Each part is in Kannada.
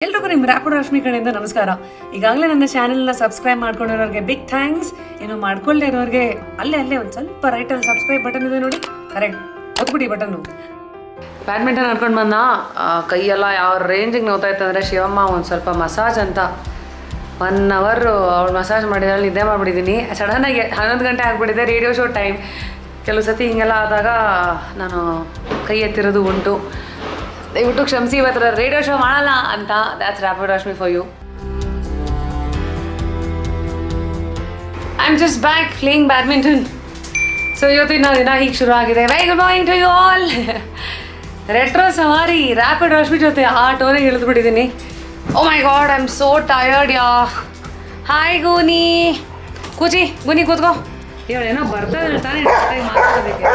ಎಲ್ರಿಗೂ ನಿಮ್ಮ ರ್ಯಾಪಿಡ್ ರಶ್ಮಿ ಕಡೆಯಿಂದ ನಮಸ್ಕಾರ. ಈಗಾಗಲೇ ನನ್ನ ಚಾನೆಲ್ನ ಸಬ್ಸ್ಕ್ರೈಬ್ ಮಾಡ್ಕೊಂಡಿರೋರಿಗೆ ಬಿಗ್ ಥ್ಯಾಂಕ್ಸ್. ಏನು ಮಾಡ್ಕೊಳ್ಳದೆ ಇರೋರಿಗೆ ಅಲ್ಲೇ ಒಂದು ಸ್ವಲ್ಪ ರೈಟಲ್ಲಿ ಸಬ್ಸ್ಕ್ರೈಬ್ ಬಟನ್ ಇದೆ ನೋಡಿ, ಕರೆಕ್ಟ್ ಒತ್ಬಿಡಿ ಬಟನ್ನು. ಬ್ಯಾಡ್ಮಿಂಟನ್ ಆಡ್ಕೊಂಡು ಬಂದ, ಕೈಯೆಲ್ಲ ಯಾವ ರೇಂಜಿಗೆ ನೋವ್ತಾ ಇತ್ತು ಅಂದರೆ ಶಿವಮ್ಮ ಒಂದು ಸ್ವಲ್ಪ ಮಸಾಜ್ ಅಂತ 1 hour ಅವಳು ಮಸಾಜ್ ಮಾಡಿದ್ರಲ್ಲಿ ನಿದ್ದೆ ಮಾಡಿಬಿಟ್ಟಿದ್ದೀನಿ. ಸಡನ್ನಾಗಿ 11 ಗಂಟೆ ಆಗಿಬಿಟ್ಟಿದೆ, ರೇಡಿಯೋ ಶೋ ಟೈಮ್. ಕೆಲವು ಸತಿ ಹಿಂಗೆಲ್ಲ ಆದಾಗ ನಾನು ಕೈ ಎತ್ತಿರೋದು ಉಂಟು. ದಯವಿಟ್ಟು ಕ್ಷಮಿಸಿ, ಇವತ್ತು ರೇಡಿಯೋ ಶೋ ಮಾಡಲ್ಲ ಅಂತ. That's rapid Rashmi for you. I am just back playing badminton. So ಇವತ್ತಿನ ದಿನ ಹೀಗೆ ಶುರು ಆಗಿದೆ. Very good morning to you all. Retro ಸವಾರಿ ರ್ಯಾಪಿಡ್ ರಶ್ಮಿ ಜೊತೆ ಆ ಟೋನಿಗೆ ಇಳಿದ್ಬಿಟ್ಟಿದ್ದೀನಿ. Oh my God, I am so tired yeah. Hi Gooni, ಕೂಚಿ ಗೂನಿ ಕೂತ್ಕೋ. ಇವಳೇನೋ ಬರ್ತಾ ತಾನೇ ಮಾತಾಡೋದಕ್ಕೆ.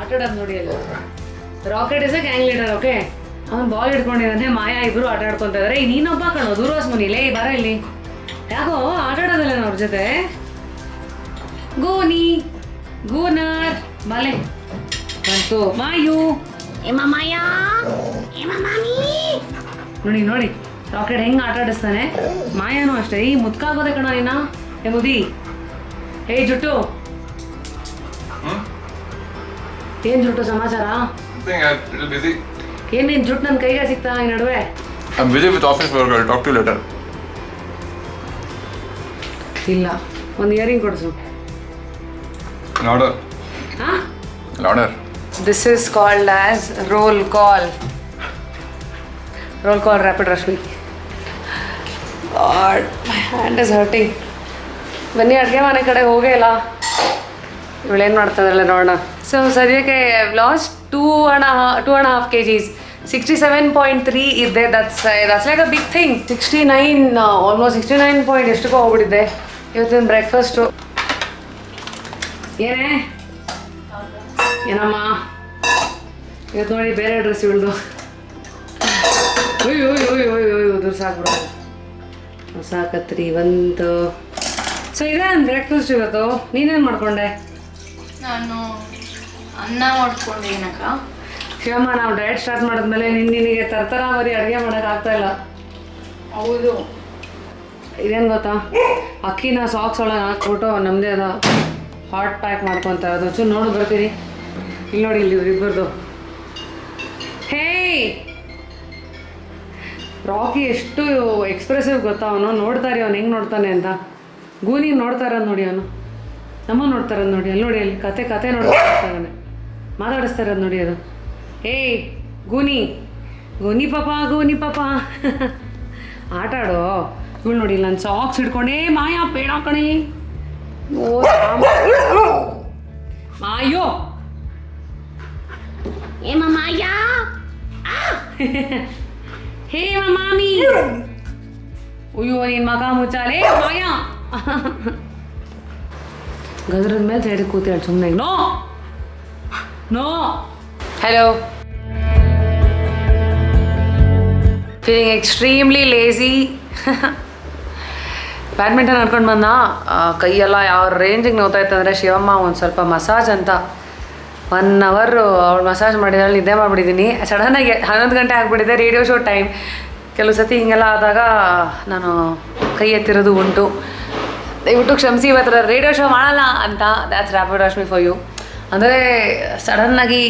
ಆಟಾಡೋದು ನೋಡಿ ಅಲ್ಲ. Rocket is a gang leader, okay. ಅವ್ನು ಬಾಲ್ ಹಿಡ್ಕೊಂಡಿದ್ದಾನೆ, ಮಾಯಾ ಇಬ್ಬರು ಆಟ ಆಡ್ಕೊತಾ ಇದ್ದಾರೆ. ನೀನೊಬ್ಬ ಕಣೋ ದೂರ್ವಾಸ್ ಮುನಿಲೇ, ಬರ ಇಲ್ಲಿ. ಯಾಕೋ ಆಟ ಆಡೋದಿಲ್ಲ ಅವ್ರ ಜೊತೆ. ಗೋನಿ ಗೂನರ್ ಬಾಲೆ ಬಂತು. ಮಾಯು ಮಾಯಾ ನೋಡಿ ನೋಡಿ ರಾಕೆಟ್ ಹೆಂಗೆ ಆಟ ಆಡಿಸ್ತಾನೆ. ಮಾಯಾನು ಅಷ್ಟೇ. ಈ ಮುತ್ಕಾಗೋದೆ ಕಣ ನೀನ. ಏ ಮುದಿ, ಏ ಜುಟ್ಟು, ಏನ್ ಜುಟ್ಟು ಸಮಾಚಾರ? ಏನ್ ನಿನ್ ಜುಟ್ಟು ನನ್ನ ಕೈಗೆ ಸಿಗ್ತಾ ಈ ನಡುವೆ? I'm busy with office work. I'll talk to you later. ಇಲ್ಲ, ಒಂದು ಇಯರಿಂಗ್ ಕೊಡಿಸು. Louder. ಹಾ, Louder. This is called as roll call. Roll call rapid Rashmi. God, my hand is hurting. ಬನ್ನಿ ಅಡುಗೆ ಮನೆ ಕಡೆ ಹೋಗೇ ಇಲ್ಲ. ಇವಳೇನು ಮಾಡ್ತಾಯಿದ್ದಾಳೆ ನೋಡೋಣ. ಸೊ ಸದ್ಯಕ್ಕೆ ಲಾಸ್ಟ್ 2.5 kgs, 67.3 ಇದ್ದೆ. That's like a big thing. 69 almost 69 point ಎಷ್ಟಕ್ಕೋ ಹೋಗ್ಬಿಟ್ಟಿದ್ದೆ. ಇವತ್ತಿನ ಬ್ರೇಕ್ಫಾಸ್ಟು ಏನೇ ಏನಮ್ಮ ಇವತ್ತು ನೋಡಿ ಬೇರೆ ಡ್ರೆಸ್ ಇವಳ್ದು. ಉದುರು ಸಾಕ್ಬಿಡ. ಹೊಸ ಕತ್ರಿ ಬಂತು. ಸೊ ಇದೆ ಬ್ರೇಕ್ಫಾಸ್ಟ್ ಇವತ್ತು. ನೀನೇನು ಮಾಡ್ಕೊಂಡೆ? ನಾನು ಅನ್ನ ಮಾಡ್ಕೊಂಡಿದ್ದೀನಕ್ಕ. ಶಿವಮ್ಮ, ನಾವು ಡಯಟ್ ಸ್ಟಾರ್ಟ್ ಮಾಡಿದ್ಮೇಲೆ ನಿನಗೆ ತರ್ತರ ಬರೀ ಅಡುಗೆ ಮಾಡೋಕ್ಕಾಗ್ತಾ ಇಲ್ಲ. ಹೌದು. ಇದೇನು ಗೊತ್ತಾ, ಅಕ್ಕಿನ ಸಾಕ್ಸ್ ಒಳಗೆ ಹಾಕ್ಬಿಟ್ಟು ನಮ್ಮದೇ ಅದ ಹಾಟ್ ಪ್ಯಾಕ್ ಮಾಡ್ಕೊತ ಇರೋದು. ಚೂರು ನೋಡಿ ಬರ್ತೀರಿ. ಇಲ್ಲಿ ನೋಡಿ, ಇಲ್ಲಿ ಇಬ್ಬರದು. ಹೇ ರಾಕಿ ಎಷ್ಟು ಎಕ್ಸ್ಪ್ರೆಸಿವ್ ಗೊತ್ತಾ ಅವನು. ನೋಡ್ತಾರೆ ಅವನು ಹೆಂಗೆ ನೋಡ್ತಾನೆ ಅಂತ. ಗೂನಿ ನೋಡ್ತಾ ಇರೋದು ನೋಡಿ, ಅವನು ನಮ್ಮ ನೋಡ್ತಾ ಇರೋದು ನೋಡಿ. ಅಲ್ಲಿ ನೋಡಿ, ಅಲ್ಲಿ ಕತೆ ನೋಡ್ತಾ ಇರ್ತಾನೆ, ಮಾತಾಡಿಸ್ತಾ ಇರೋದು ನೋಡಿ ಅದು. ಏಯ್ ಗೂನಿ, ಗೂನಿ ಪಾಪ ಆಟ ಆಡೋ. ಇವಳು ನೋಡಿ, ನಾನು ಸಾಕ್ಸ್ ಹಿಡ್ಕೊಂಡೇ ಮಾಯಾ ಬೇಡ ಕಣೆ. ಓ ಮಾಯೋ, ಏ ಮಾಯಾ, ಹೇ ಮಾಮಿ. ಅಯ್ಯೋ ನಿನ್ನ ಮಗ ಮುಚ್ಚಾಲೆ ಮಾಯಾ. ಗದ್ರದ ಮೇಲೆ ಸೈಡಿಗೆ ಕೂತಾಳೆ ಸುಮ್ಮನೆ. No no. Hello, feeling extremely lazy. Badminton ಆಡ್ಕೊಂಡು ಬಂದ, ಕೈಯೆಲ್ಲ ಯಾವ ರೇಂಜಿಗೆ ನೋವ್ತಾ ಇತ್ತು ಅಂದರೆ ಶಿವಮ್ಮ ಒಂದು ಸ್ವಲ್ಪ ಮಸಾಜ್ ಅಂತ 1 hour ಅವಳು ಮಸಾಜ್ ಮಾಡಿದ್ರಲ್ಲಿ ನಿದ್ದೆ ಮಾಡಿಬಿಟ್ಟಿದ್ದೀನಿ. ಸಡನ್ನಾಗಿ 11 ಗಂಟೆ ಆಗಿಬಿಟ್ಟಿದೆ, ರೇಡಿಯೋ ಶೋ ಟೈಮ್. ಕೆಲವು ಸತಿ ಹಿಂಗೆಲ್ಲ ಆದಾಗ ನಾನು ಕೈ ಎತ್ತಿರೋದು ಉಂಟು. ದಯವಿಟ್ಟು ಕ್ಷಮಿಸಿ, ಇವತ್ತು ರೇಡಿಯೋ ಶೋ ಮಾಡಲ್ಲ ಅಂತ. That's rapid Rashmi for you. ಅಂದರೆ ಸಡನ್ನಾಗಿ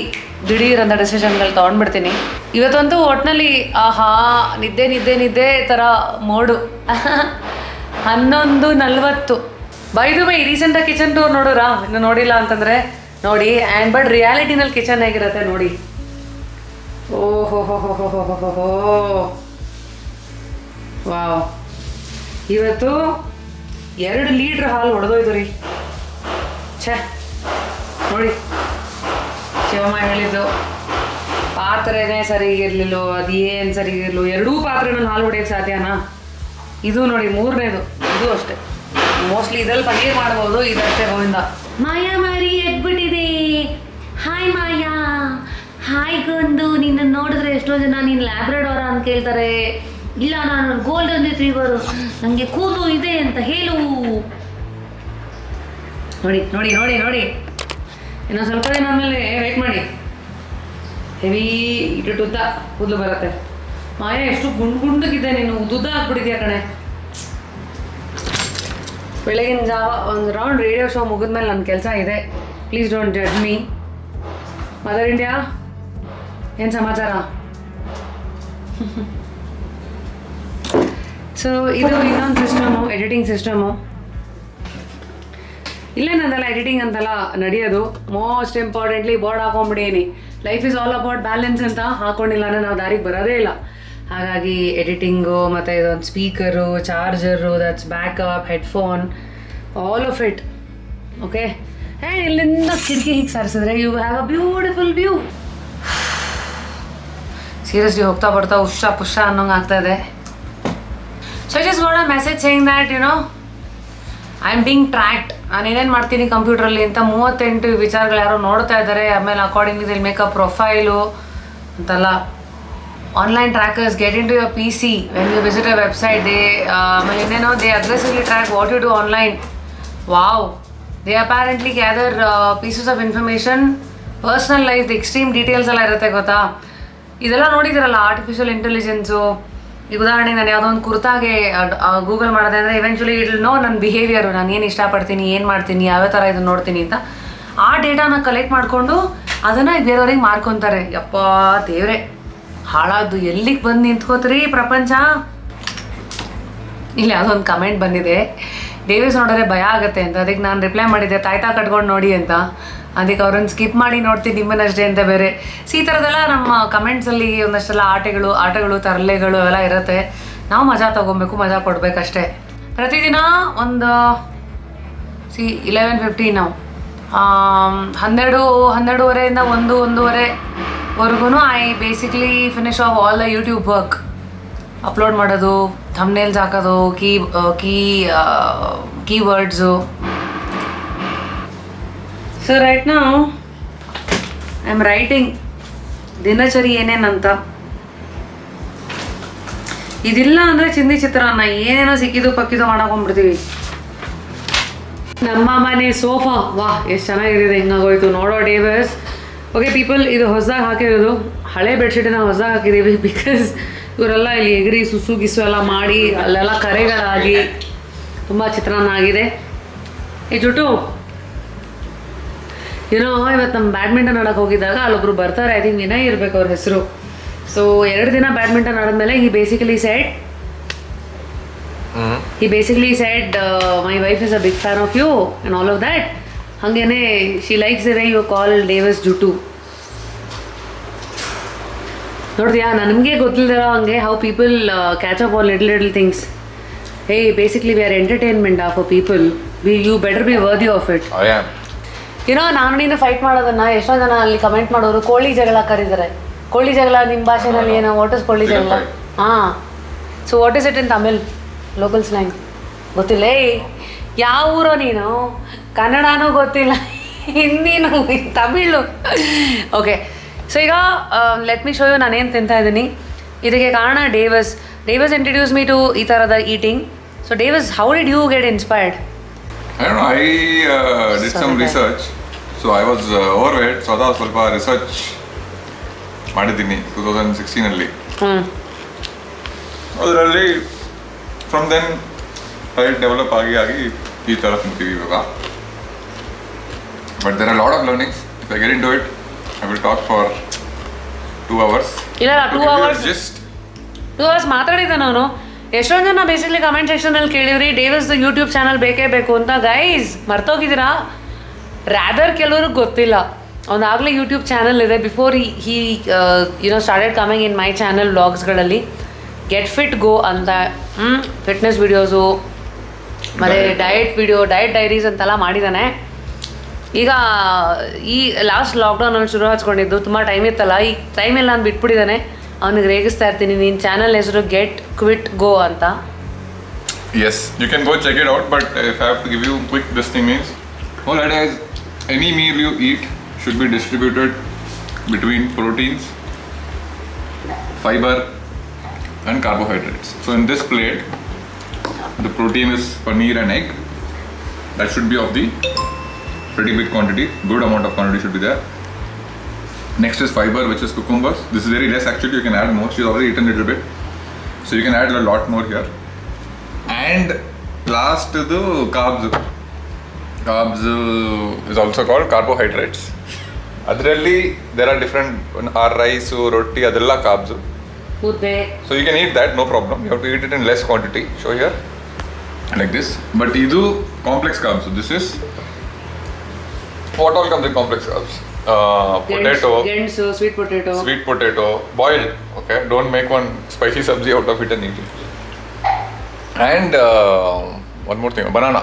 ದಿಢೀರ್ ಅಂತ ಡಿಸಿಷನ್ಗಳು ತೊಗೊಂಡ್ಬಿಡ್ತೀನಿ. ಇವತ್ತಂತೂ ಒಟ್ಟಿನಲ್ಲಿ ಆಹಾ ನಿದ್ದೆ ಥರ ಮೋಡು. 11:40. ಬೈ ದ ವೇ, ರೀಸೆಂಟಾಗಿ ಕಿಚನ್ ಟೂರ್ ನೋಡೋರಾ? ಇನ್ನು ನೋಡಿಲ್ಲ ಅಂತಂದರೆ ನೋಡಿ. ಆ್ಯಂಡ್ ಬಟ್ ರಿಯಾಲಿಟಿನಲ್ಲಿ ಕಿಚನ್ ಹೇಗಿರುತ್ತೆ ನೋಡಿ. ಓಹೋ ವಾವ್. ಇವತ್ತು 2 ಲೀಟ್ರ್ ಹಾಲು ಹೊಡೆದೋಯ್ತು ರೀ. ಛೇ ನೋಡಿ, ಶಿವಮ್ಮ ಹೇಳಿದ್ದು ಪಾತ್ರೆನೇ ಸರಿಗಿರಲಿಲ್ಲ, ಅದೇನು ಸರಿಗಿರಲು. 2 ಪಾತ್ರೆನಲ್ಲಿ ಹಾಲು ಹೊಡೆಯೋಕ್ಕೆ ಸಾಧ್ಯನಾ? ಇದು ನೋಡಿ 3ನೇದು. ಇದು ಅಷ್ಟೇ. ಮೋಸ್ಟ್ಲಿ ಇದ್ರಲ್ಲಿ ಪನ್ನೀರ್ ಮಾಡ್ಬೋದು, ಇದಷ್ಟೇ ಗೋವಿಂದ. ಮಾಯಾ ಮಾರಿ ಎದ್ಬಿಟ್ಟಿದೆ. ಹಾಯ್ ಮಾಯಾ. ಹಾಯ್ ಗಂದು. ನಿನ್ನ ನೋಡಿದ್ರೆ ಎಷ್ಟೋ ಜನ ನೀನು ಲ್ಯಾಬ್ರಡೋರ ಅಂತ ಕೇಳ್ತಾರೆ. ಇಲ್ಲ, ನಾನು ಗೋಲ್ಡನ್ ರಿಟ್ರೀವರ್, ನನಗೆ ಕೂದಲು ಇದೆ ಅಂತ ಹೇಳು. ನೋಡಿ ನೋಡಿ ನೋಡಿ ನೋಡಿ, ಇನ್ನೊಂದು ಸ್ವಲ್ಪ ದಿನ ಆದಮೇಲೆ ವೆಯ್ಟ್ ಮಾಡಿ. ಹೆವಿ ಇಟ್ಟು ಉದ್ದ ಕೂದಲು ಬರುತ್ತೆ. ಮಾಯ ಎಷ್ಟು ಗುಂಡಗಿದೆ ನೀನು, ಉದ್ದುದ್ದ ಆಗ್ಬಿಟ್ಟಿದ್ಯಾ ಕಣೆ. ಬೆಳಗಿನ ಜಾವ ಒಂದು ರೌಂಡ್ ರೇಡಿಯೋ ಶೋ ಮುಗಿದ್ಮೇಲೆ ನನ್ನ ಕೆಲಸ ಇದೆ. Please don't judge me. Mother India ಏನು ಸಮಾಚಾರ? ಸೊ ಇದು ಇನ್ನೊಂದು ಸಿಸ್ಟಮು, ಎಡಿಟಿಂಗ್ ಸಿಸ್ಟಮು. ಇಲ್ಲೇನಂತಲ್ಲ ಎಡಿಟಿಂಗ್ ಅಂತೆಲ್ಲ ನಡೆಯೋದು. ಮೋಸ್ಟ್ ಇಂಪಾರ್ಟೆಂಟ್ಲಿ ಬೋರ್ಡ್ ಹಾಕೊಂಡ್ಬಿಡೀನಿ. Life is all about balance ಅಂತ ಹಾಕೊಂಡಿಲ್ಲ ಅಂದರೆ ನಾವು ದಾರಿಗೆ ಬರೋದೇ ಇಲ್ಲ. ಹಾಗಾಗಿ ಎಡಿಟಿಂಗು ಮತ್ತು ಇದೊಂದು speaker, charger, that's backup, headphone, all of it. Okay, and ಇಲ್ಲಿಂದ ಕಿಟಕಿ ಹೀಗೆ ಸಾರಿಸಿದ್ರೆ you have a beautiful view. Seriously ಹೋಗ್ತಾ ಬರ್ತಾ ಉಷಾ ಪುಷ ಅನ್ನೋಂಗೆ ಆಗ್ತಾಯಿದೆ. So just got a message saying that you know I am being tracked. ನಾನು ಏನೇನು ಮಾಡ್ತೀನಿ ಕಂಪ್ಯೂಟ್ರಲ್ಲಿ ಅಂತ 38 ವಿಚಾರಗಳು ಯಾರೋ ನೋಡ್ತಾ ಇದ್ದಾರೆ. ಆಮೇಲೆ ಅಕಾರ್ಡಿಂಗ್ ದಿಲ್ ಮೇಕಪ್ ಪ್ರೊಫೈಲು ಅಂತೆಲ್ಲ. Online trackers get into your PC when you visit a website. ಆಮೇಲೆ ಇನ್ನೇನೋ they aggressively track what you do online. Wow, they apparently gather pieces of information, personal life extreme details ಎಲ್ಲ ಇರುತ್ತೆ ಗೊತ್ತಾ. ಇದೆಲ್ಲ ನೋಡಿದಿರಲ್ಲ ಆರ್ಟಿಫಿಷಿಯಲ್ ಇಂಟೆಲಿಜೆನ್ಸು. ಈಗ ಉದಾಹರಣೆಗೆ ನಾನು ಯಾವುದೋ ಒಂದು ಕುರ್ತಾಗೆ ಗೂಗಲ್ ಮಾಡಿದೆ ಅಂದರೆ ಇವೆಂಚುಲಿ ಇಟ್ ನೋ ನನ್ನ ಬಿಹೇವಿಯರು, ನಾನು ಏನು ಇಷ್ಟಪಡ್ತೀನಿ, ಏನು ಮಾಡ್ತೀನಿ, ಯಾವ್ಯಾವ ಥರ ಇದನ್ನು ನೋಡ್ತೀನಿ ಅಂತ. ಆ ಡೇಟಾನ ಕಲೆಕ್ಟ್ ಮಾಡಿಕೊಂಡು ಅದನ್ನು ಬೇರೆಯವ್ರಿಗೆ ಮಾರ್ಕೊತಾರೆ. ಯಪ್ಪ ದೇವ್ರೆ, ಹಾಳಾದ್ದು ಎಲ್ಲಿಗೆ ಬಂದು ನಿಂತ್ಕೋತೀರಿ ಪ್ರಪಂಚ. ಇಲ್ಲಿ ಯಾವುದೊಂದು ಕಮೆಂಟ್ ಬಂದಿದೆ, ಡೇವಿಸ್ ನೋಡಿದ್ರೆ ಭಯ ಆಗುತ್ತೆ ಅಂತ. ಅದಕ್ಕೆ ನಾನು ರಿಪ್ಲೈ ಮಾಡಿದ್ದೆ ತಾಯ್ತಾ ಕಟ್ಕೊಂಡು ನೋಡಿ ಅಂತ. ಅದಕ್ಕೆ ಅವ್ರನ್ನ ಸ್ಕಿಪ್ ಮಾಡಿ ನೋಡ್ತೀನಿ ನಿಮ್ಮನ್ನಷ್ಟೇ ಅಂತ ಬೇರೆ. ಈ ಥರದ್ದೆಲ್ಲ ನಮ್ಮ ಕಮೆಂಟ್ಸಲ್ಲಿ ಒಂದಷ್ಟೆಲ್ಲ ಆಟಗಳು ತರಲೆಗಳು ಎಲ್ಲ ಇರುತ್ತೆ. ನಾವು ಮಜಾ ತೊಗೊಬೇಕು, ಮಜಾ ಕೊಡಬೇಕಷ್ಟೇ. ಪ್ರತಿದಿನ ಒಂದು 11:15 ನಾವು 12:30ಇಂದ 1:30ವರೆಗೂ I basically finish off all the YouTube work. Upload ಮಾಡೋದು, ಥಂಬ್ನೇಲ್ಸ್ ಹಾಕೋದು, ಕೀವರ್ಡ್ಸು. ಸೊ ರೈಟ್ ನಾವು ಐ ಆಮ್ ರೈಟಿಂಗ್ ದಿನಚರಿ ಏನೇನಂತ. ಇದಿಲ್ಲ ಅಂದರೆ ಚಿಂದಿ ಚಿತ್ರಾನ್ನ ಏನೇನೋ ಸಿಕ್ಕಿದ್ದು ಪಕ್ಕಿದ್ದು ಮಾಡಕೊಂಡ್ಬಿಡ್ತೀವಿ. ನಮ್ಮ ಮನೆ ಸೋಫಾ ವಾ ಎಷ್ಟು ಚೆನ್ನಾಗಿದೆ, ಹಿಂಗಾಗೋಯ್ತು ನೋಡೋ ಡೇವಸ್. ಓಕೆ ಪೀಪಲ್, ಇದು ಹೊಸದಾಗಿ ಹಾಕಿರೋದು. ಹಳೆ ಬೆಡ್ಶೀಟನ್ನ ಹೊಸದಾಗಿ ಹಾಕಿದ್ದೀವಿ ಬಿಕಾಸ್ ಇವರೆಲ್ಲ ಇಲ್ಲಿ ಎಗರಿ ಸುಸು ಗಿಸು ಎಲ್ಲ ಮಾಡಿ ಅಲ್ಲೆಲ್ಲ ಕರೆಗಳಾಗಿ ತುಂಬ ಚಿತ್ರಾನ್ನ ಆಗಿದೆ. ಈ ಜುಟ್ಟು ಏನೋ ಇವತ್ತು ನಮ್ಮ ಬ್ಯಾಡ್ಮಿಂಟನ್ ಆಡೋಕೆ ಹೋಗಿದ್ದಾಗ ಅಲ್ಲೊಬ್ರು ಬರ್ತಾರೆ, ಐ ಥಿಂಕ್ ವಿನಯ್ ಇರಬೇಕು ಅವ್ರ ಹೆಸರು. ಸೊ 2 ದಿನ ಬ್ಯಾಡ್ಮಿಂಟನ್ ಆಡಿದ್ಮೇಲೆ he basically said my wife is a big fan of you and all of that. ಹಾಗೇನೆ she likes the way you call Davis ಜುಟ್ಟು. ನೋಡಿದ್ಯಾ, ನನಗೆ ಗೊತ್ತಿಲ್ಲದಿರೋ ಹಂಗೆ how people catch up all little things. Hey basically we are entertainment for people. You better be worthy of it. ಏನೋ ನಾನು ನೀನು ಫೈಟ್ ಮಾಡೋದನ್ನ ಎಷ್ಟೊಂದು ಜನ ಅಲ್ಲಿ ಕಮೆಂಟ್ ಮಾಡೋರು ಕೋಳಿ ಜಗಳ ಕರೀತಾರೆ. ಕೋಳಿ ಜಗಳ ನಿಮ್ಮ ಭಾಷೆನಲ್ಲಿ ಏನೋ ವಾಟ್ ಇಸ್ ಕೋಳಿ ಜಗಳ? ಹಾಂ, so what is it in Tamil local slang? ಗೊತ್ತಿಲ್ಲ. ಯಾವ ಊರೋ ನೀನು? ಕನ್ನಡನೂ ಗೊತ್ತಿಲ್ಲ, ಹಿಂದಿನೂ, ತಮಿಳು. ಓಕೆ, ಸೊ ಈಗ ಲೆಟ್ ಮಿ ಶೋ ಯು ನಾನೇನು ತಿಂತಾ ಇದ್ದೀನಿ. ಇದಕ್ಕೆ ಕಾರಣ ಡೇವಿಸ್ ಇಂಟ್ರಡ್ಯೂಸ್ ಮೀ ಟು ಈ ಥರದ eating. So Davis, how did you get inspired? I don't know, I did some research. So I was overweight, so ಅದ ಸ್ವಲ್ಪ ರಿಸರ್ಚ್ ಮಾಡಿದ್ದೀನಿ 2016 ಅದರಲ್ಲಿ ಫ್ರಮ್ ದೆನ್ ಹೈಟ್ ಡೆವಲಪ್ ಆಗಿ ಈ ಥರ ತಿಂತೀವಿ ಇವಾಗ. But there are lot of learnings. If I get into it I will talk for 2 hours. ಇಲ್ಲ 2 hours ಜಸ್ಟ್ 2 hours ಮಾತಾಡಿದ್ದೆ ನಾನು. ಎಷ್ಟೊಂದು ಜನ ಬೇಸಿಕ್ಲಿ ಕಮೆಂಟ್ ಸೆಕ್ಷನಲ್ಲಿ ಕೇಳಿದ್ರಿ ಡೇವಿಸ್ ಯೂಟ್ಯೂಬ್ ಚಾನಲ್ ಬೇಕೇ ಬೇಕು ಅಂತ. ಗೈಸ್ ಮರ್ತೋಗಿದ್ದೀರಾ? ರ್ಯಾದರ್ ಕೆಲವ್ರಿಗೆ ಗೊತ್ತಿಲ್ಲ, ಅವನಾಗಲೇ ಯೂಟ್ಯೂಬ್ ಚಾನಲ್ ಇದೆ. Before he you know started coming in my channel ವ್ಲಾಗ್ಸ್ಗಳಲ್ಲಿ ಗೆಟ್ ಫಿಟ್ ಗೋ ಅಂತ ಫಿಟ್ನೆಸ್ ವಿಡಿಯೋಸು ಮತ್ತು ಡಯಟ್ ಡೈರೀಸ್ ಅಂತೆಲ್ಲ ಮಾಡಿದ್ದಾನೆ. ಈಗ ಈ ಲಾಸ್ಟ್ ಲಾಕ್ಡೌನಲ್ಲಿ ಶುರು ಹಚ್ಕೊಂಡಿದ್ದು, ತುಂಬ ಟೈಮ್ ಇತ್ತಲ್ಲ, ಈ ಟೈಮೆಲ್ಲ ನಾನು ಬಿಟ್ಬಿಟ್ಟಿದ್ದಾನೆ. ಅವನಿಗೆ ರೇಗಿಸ್ತಾ ಇರ್ತೀನಿ, ನಿನ್ನ ಚಾನಲ್ ಹೆಸರು ಗೆಟ್ ಕ್ವಿಟ್ ಗೋ ಅಂತ. Yes, you can go check it out, but if I have to give you quick this thing means, whole idea is any meal you eat should be distributed between proteins, fiber and carbohydrates. So in this plate, the protein is paneer and egg. That should be of the pretty big quantity, good amount of quantity should be there. Next is fiber, which is cucumbers. This is very less actually, you can add more. She's already eaten a little bit. So you can add a lot more here. And last the carbs. Carbs is also called carbohydrates. Adರಲ್ಲಿ there are different rice, roti, adella carbs. ಮುದ್ದೆ. So you can eat that, no problem. You have to eat it in less quantity. Show here, like this. But idu complex carbs. So this is what all comes in complex carbs. Potato, ಗೆಣಸು, sweet potato, boiled. Okay, don't make one spicy sabzi out of it and eat it. And one more thing, banana.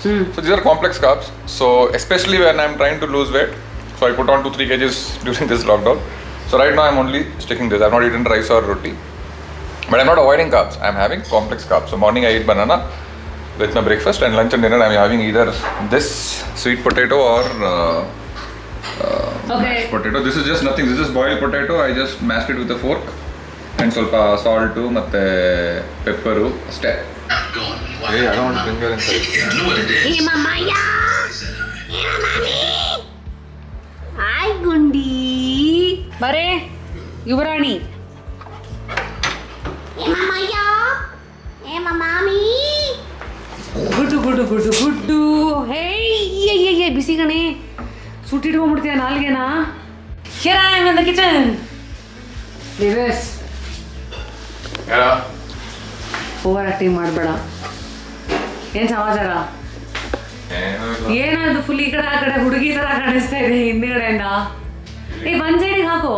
So these are complex carbs. So especially when I'm trying to lose weight, so I put on 2-3 kgs during this lockdown. So right now I'm only sticking this. I've not eaten rice or roti, but I'm not avoiding carbs. I'm having complex carbs. So morning I eat banana with my breakfast, and lunch and dinner I'm having either this sweet potato or mashed potato. This is just nothing. This is boiled potato. I just mashed it with a fork and ಸ್ವಲ್ಪ salt ಮತ್ತೆ pepper ಅಷ್ಟೇ. Hey, I don't want to bring her inside. Hey, Mamaya! Hey, Mamami! Hi, Gundi! ಬರೇ ಯುವರಾಣಿ. Hey, Mamaya! Hey, Mamami! ಗುಡ್ಡು ಹೇ ಬಿಸಿ ಕಣೆ, ಸುಟ್ಟಿಟ್ಕೊಂಡ್ಬಿಡ್ತೀಯ ನಾಲ್ಗೆನಾ. Here I am in the kitchen. Divesh, over acting ಮಾಡಬೇಡ. ಏನು ಸಮಾಚಾರ? ಏನದು ಫುಲ್ ಈ ಕಡೆ ಆ ಕಡೆ ಹುಡುಗಿ ಥರ ಕಾಣಿಸ್ತಾ ಇದೆ ಹಿಂದ್ಗಡೆಯಿಂದ. ಒಂದ್ ಸೈಡಿಗೆ ಹಾಕೋ.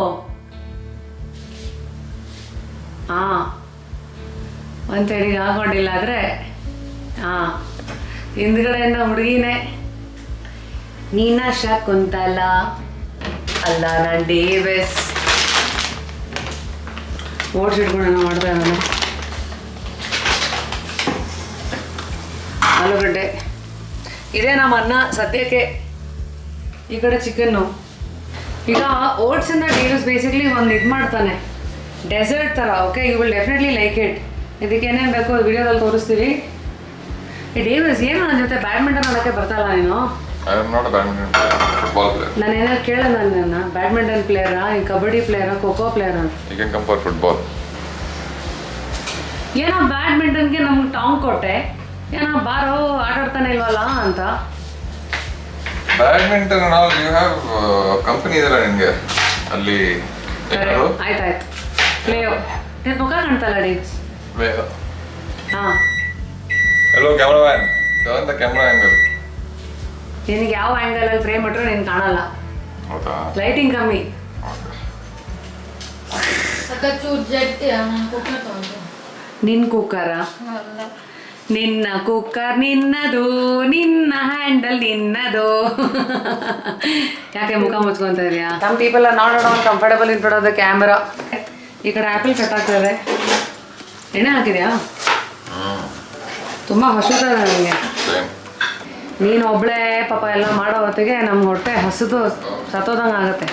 ಒಂದ್ ಸೈಡಿಗೆ ಹಾಕೊಂಡಿಲ್ಲ ಆದರೆ ಹಿಂದ್ಗಡೆಯಿಂದ ಹುಡುಗಿನೇ. ನೀನ ಶಕುಂತಲ ಅಲ್ಲ, ನಾನು ಡೇವಿಸ್. ಓಡಿಸಿಟ್ಕೊಂಡು ಮಾಡ್ತಾ ನಾನು ಆಲೂಗಡ್ಡೆ ಇದೇ ನಮ್ಮ ಅನ್ನ ಸದ್ಯಕ್ಕೆ. ಈ ಕಡೆ ಚಿಕನ್ನು. ಈಗ ಓಟ್ಸನ್ನ ಡೇವಿಸ್ ಬೇಸಿಕ್ಲಿ ಒಂದು ಇದು ಮಾಡ್ತಾನೆ, ಡೆಸರ್ಟ್ ಥರ. Okay, you will definitely like it. ಇದಕ್ಕೆ ಏನೇನು ಬೇಕು ವಿಡಿಯೋದಲ್ಲಿ ತೋರಿಸ್ತೀವಿ. ಈ ಡೇವಿಸ್ ಏನು ನನ್ನ ಜೊತೆ ಬ್ಯಾಡ್ಮಿಂಟನ್ ಆಡೋಕ್ಕೆ ಬರ್ತಲ್ಲ ನೀನು? ನಾನೇನಾದ್ರು ಕೇಳ ನನ್ನ ಬ್ಯಾಡ್ಮಿಂಟನ್ ಪ್ಲೇಯರಾ, ಈ ಕಬಡ್ಡಿ ಪ್ಲೇಯರಾ, ಖೋಖೋ ಪ್ಲೇಯರಾ? ಫುಟ್ಬಾಲ್. ಏನೋ ಬ್ಯಾಡ್ಮಿಂಟನ್ಗೆ ನಮ್ಗೆ ಟಾಂಗ್ ಕೊಟ್ಟೆ, ಏನೋ ಬಾರೋ ಆಟಾಡ್ತಾನೆ ಇಲ್ವಲ್ಲ ಅಂತ. ಬ್ಯಾಡ್ಮಿಂಟನ್ ಯು ಹ್ಯಾವ್ ಕಂಪನಿ ಇದೆಲ್ಲ ನಿಮಗೆ ಅಲ್ಲಿ. ಆಯ್ತಾಯ್ತು. ಪ್ಲೇಯೋ ನಿನ್ನ ಮುಖ ಕಾಣ್ತಲ್ಲ ಡೇವ್ಸ್. ಹಾಂ, hello cameraman, turn the camera angle. ನಿನಗೆ ಯಾವ ಆ್ಯಂಗಲಲ್ಲಿ ಫ್ರೇಮ್ ಇಟ್ಟರು ನೀನು ಕಾಣಲ್ಲ. ಹೌದಾ? ಲೈಟಿಂಗ್ ಕಮ್ಮಿ. ಚೂರು ಜಟ್ಟಿ ಕುಕ್ಕರ್ ತಗೊಂಡು. ನಿನ್ನ ಕುಕ್ಕರ? ನಿನ್ನ ಕುಕ್ಕರ್ ನಿನ್ನದು, ನಿನ್ನ ಹ್ಯಾಂಡಲ್ ನಿನ್ನದು. ಯಾಕೆ ಮುಖ ಮುಚ್ಕೊಂತ ಇದೆಯಾ? Some people are not at comfortable in front of the camera. ಈ ಕಡೆ ಆ್ಯಪಲ್ ಕಟ್ ಆಗ್ತದೆ. ಎಣ್ಣೆ ಹಾಕಿದ್ಯಾ? ತುಂಬ ಹಸುತ್ತದೆ ನನಗೆ. ನೀನು ಒಬ್ಬಳೇ ಪಾಪ ಎಲ್ಲ ಮಾಡೋ ಹೊತ್ತಿಗೆ ನಮ್ಮ ಹೊಟ್ಟೆ ಹಸಿದು ಸತ್ತೋದಂಗೆ ಆಗುತ್ತೆ.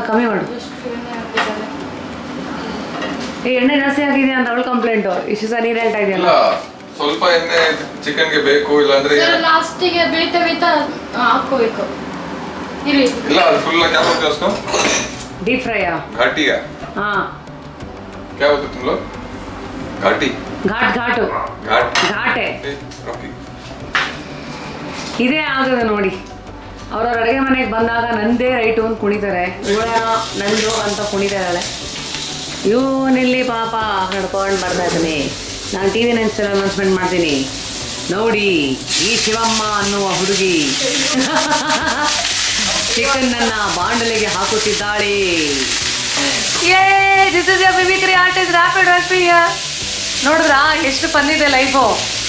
ಕಮ್ಮಿ ಮಾಡು. ಈ ಎಣ್ಣೆ ಜಾಸ್ತಿ ಆಗಿದೆಯಾ ಅಂತ ಅವಳು ಕಂಪ್ಲೇಂಟು. ಇಷ್ಟು ಸಹ ನೀರು ಹೇಳ್ತಾ ಇದೆಯಲ್ಲ. ಸ್ವಲ್ಪ ಎಣ್ಣೆ ಚಿಕನ್ಗೆ ಬೇಕು, ಇಲ್ಲಾಂದ್ರೆ ಲಾಸ್ಟಿಗೆ ಬೇಯ್ತಾ ಬೇಯ್ತಾ ಹಾಕೋಬೇಕು. ಇಲ್ಲ, ಅದು ಫುಲ್ क्या बोलते हैं उसको? डीप फ्राई है। घाटी है। हाँ। क्या बोलते तुम लोग? घाटी। घाट घाट घाट घाट है। ओके। ಇದೇ ಆಗದ ನೋಡಿ. ಅವ್ರವ್ರ ಅಡುಗೆ ಮನೆಗೆ ಬಂದಾಗ ನಂದೇ ರೈಟು ಅಂತ ಕುಣಿತಾರೆ, ಇವಳ ನಂದು ಅಂತ ಕುಣಿತಾರಲ್ಲ. ಇವನಿಲ್ಲಿ ಪಾಪ ನಡ್ಕೊಂಡು ಬರ್ತಾ ಇದ್ದೀನಿ. ನಾನು ಟಿ ವಿ ನೈನ್ಸಲ್ಲಿ ಅನೌನ್ಸ್ಮೆಂಟ್ ಮಾಡ್ತೀನಿ ನೋಡಿ, ಈ ಶಿವಮ್ಮ ಅನ್ನುವ ಹುಡುಗಿ ಚಿಕನ್ನನ್ನು ಬಾಂಡಲಿಗೆ ಹಾಕುತ್ತಿದ್ದಾಳೆ. This is your mimicry artist rapid recipe. ನೋಡಿದ್ರಾ ಎಷ್ಟು ಬಂದಿದೆ ಲೈಫು.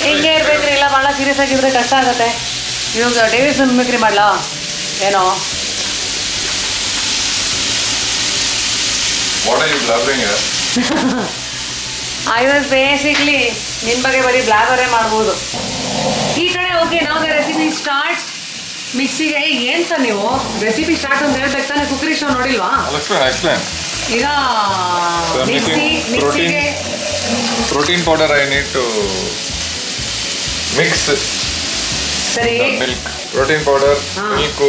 ಹಿಂಗೆ ಇರ್ಬೇಕ್ರಿ, ಇಲ್ಲ ಭಾಳ ಸೀರಿಯಸ್ ಆಗಿದ್ರೆ ಕಷ್ಟ ಆಗುತ್ತೆ. ಇವಾಗ ಡೇವಿಸ್ ಮಿಮಿಕ್ರಿ ಮಾಡಲಾ ಏನೋ? What are you blabbering here? I was basically ನಿನ್ನ ಬಗ್ಗೆ ಬರೀ ಬ್ಲಾಗರೇ ಮಾಡ್ಬೋದು. ಈ ಕಡೆ ಓಕೆ, ನಾವು ರೆಸಿಪಿ ಸ್ಟಾರ್ಟ್. ಮಿಕ್ಸಿಗೆ ಏನು ಸರ್ ನೀವು ರೆಸಿಪಿ ಸ್ಟಾರ್ಟ್ ಅಂತ ಹೇಳ್ಬೇಕು ತಾನೆ? ಕುಕ್ಕರಿ ಶೋ ನೋಡಿಲ್ವಾ? ಈಗ ಮಿಕ್ಸಿಗೆ protein powder I need to mix. ಸರಿ, milk, protein powder, milk,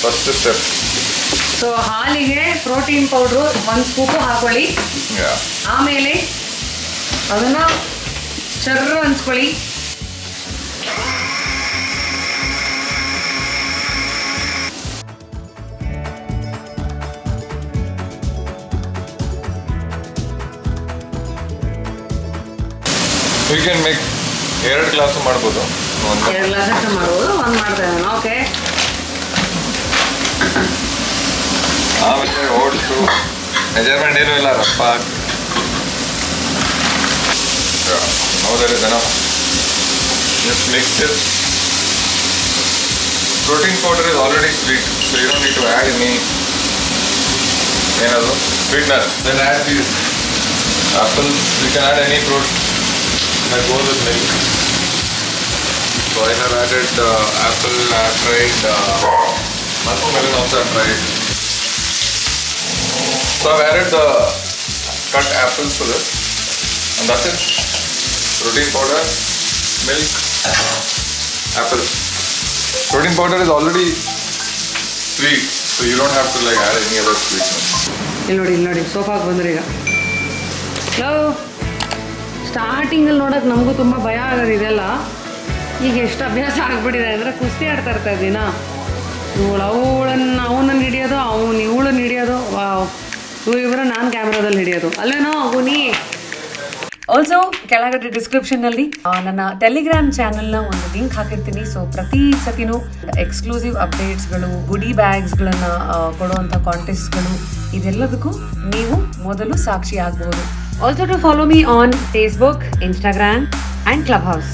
first step. So ಹಾಲಿಗೆ ಪ್ರೋಟೀನ್ ಪೌಡ್ರು 1 ಸ್ಕೂಪು ಹಾಕೊಳ್ಳಿ. ಆಮೇಲೆ ಅದನ್ನ ಚರ್ರ ಅನ್ಸ್ಕೊಳ್ಳಿ. ಯು ಕ್ಯಾನ್ ಮೇಕ್ 2 ಗ್ಲಾಸ್ ಮಾಡ್ಬೋದು. 2 ಗ್ಲಾಸ್ ಅಷ್ಟು ಮಾಡ್ಬೋದು. 1 ಮಾಡ್ತಾ ಇದ್ದಾನೆ. ಓಕೆ. ಆಮೇಲೆ ಓಟ್ಸು ಮೆಜರ್ಮೆಂಟ್ ಏನೂ ಇಲ್ಲ, ರಪ್ಪ ಹಾಕಿ. Now there is enough. Just mix it. Protein powder is already sweet, so you don't need to add any sweetener. Then add these apples. You can add any fruit that goes with milk. So I have added apple. I have tried muskmelon also. I have tried. So I've added the cut apples to this, and that's it. Protein powder, milk, apple. Protein powder is already sweet, so you don't have to like add any other sweetness. ಇಲ್ಲಿ ನೋಡಿ ಸೋಫಾಗೆ ಬಂದ್ರಿ ಈಗ. ಸ್ಟಾರ್ಟಿಂಗಲ್ಲಿ ನೋಡೋಕೆ ನಮಗೂ ತುಂಬ ಭಯ ಆಗೋದು ಇದೆಲ್ಲ. ಈಗ ಎಷ್ಟು ಅಭ್ಯಾಸ ಆಗ್ಬಿಟ್ಟಿದೆ ಅಂದರೆ ಕುಸ್ತಿ ಆಡ್ತಾ ಇರ್ತಾ ದಿನ. ಅವನನ್ನು ಹಿಡಿಯೋದು, ಇವಳನ್ನು ಹಿಡಿಯೋದು. ವಾವ್, ಇವರು ನಾನು ಕ್ಯಾಮ್ರಾದಲ್ಲಿ ಹಿಡಿಯೋದು ಅಲ್ಲೇನೋ ಗುನಿ. ಆಲ್ಸೋ ಕೆಳಗಡೆ ಡಿಸ್ಕ್ರಿಪ್ಷನ್ನಲ್ಲಿ ನನ್ನ ಟೆಲಿಗ್ರಾಮ್ ಚಾನಲ್ನ ಒಂದು ಲಿಂಕ್ ಹಾಕಿರ್ತೀನಿ. ಸೊ ಪ್ರತಿ ಸತಿನೂ ಎಕ್ಸ್ಕ್ಲೂಸಿವ್ ಅಪ್ಡೇಟ್ಸ್ಗಳು, ಗುಡಿ ಬ್ಯಾಗ್ಸ್ಗಳನ್ನು ಕೊಡುವಂಥ ಕಾಂಟೆಸ್ಟ್ಗಳು, ಇದೆಲ್ಲದಕ್ಕೂ ನೀವು ಮೊದಲು ಸಾಕ್ಷಿ ಆಗ್ಬೋದು. Also to follow me on Facebook, Instagram and club house.